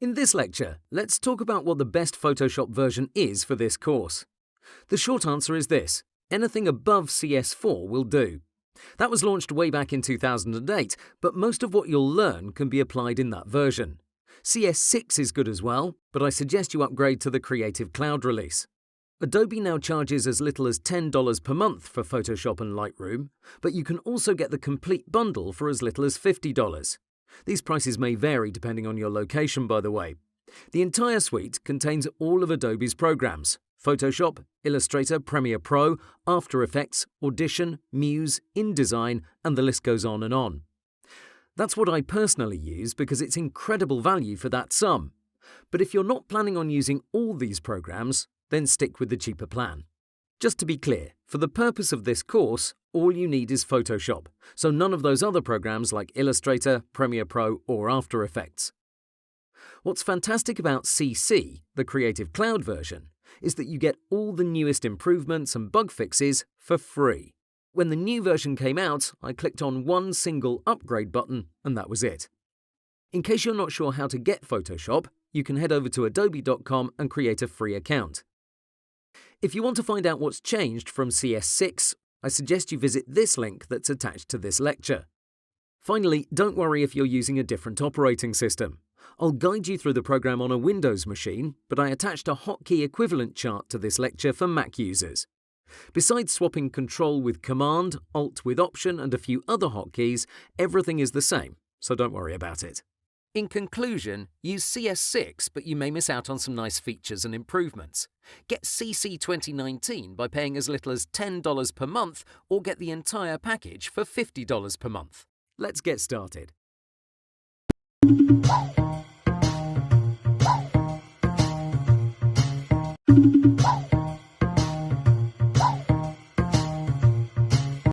In this lecture, let's talk about what the best Photoshop version is for this course. The short answer is this: anything above CS4 will do. That was launched way back in 2008, but most of what you'll learn can be applied in that version. CS6 is good as well, but I suggest you upgrade to the Creative Cloud release. Adobe now charges as little as $10 per month for Photoshop and Lightroom, but you can also get the complete bundle for as little as $50. These prices may vary depending on your location, by the way. The entire suite contains all of Adobe's programs: Photoshop, Illustrator, Premiere Pro, After Effects, Audition, Muse, InDesign, and the list goes on and on. That's what I personally use because it's incredible value for that sum. But if you're not planning on using all these programs, then stick with the cheaper plan. Just to be clear, for the purpose of this course, all you need is Photoshop, so none of those other programs like Illustrator, Premiere Pro, or After Effects. What's fantastic about CC, the Creative Cloud version, is that you get all the newest improvements and bug fixes for free. When the new version came out, I clicked on one single upgrade button, and that was it. In case you're not sure how to get Photoshop, you can head over to adobe.com and create a free account. If you want to find out what's changed from CS6, I suggest you visit this link that's attached to this lecture. Finally, don't worry if you're using a different operating system. I'll guide you through the program on a Windows machine, but I attached a hotkey equivalent chart to this lecture for Mac users. Besides swapping Control with Command, Alt with Option, and a few other hotkeys, everything is the same, so don't worry about it. In conclusion, use CS6, but you may miss out on some nice features and improvements. Get CC 2019 by paying as little as $10 per month, or get the entire package for $50 per month. Let's get started.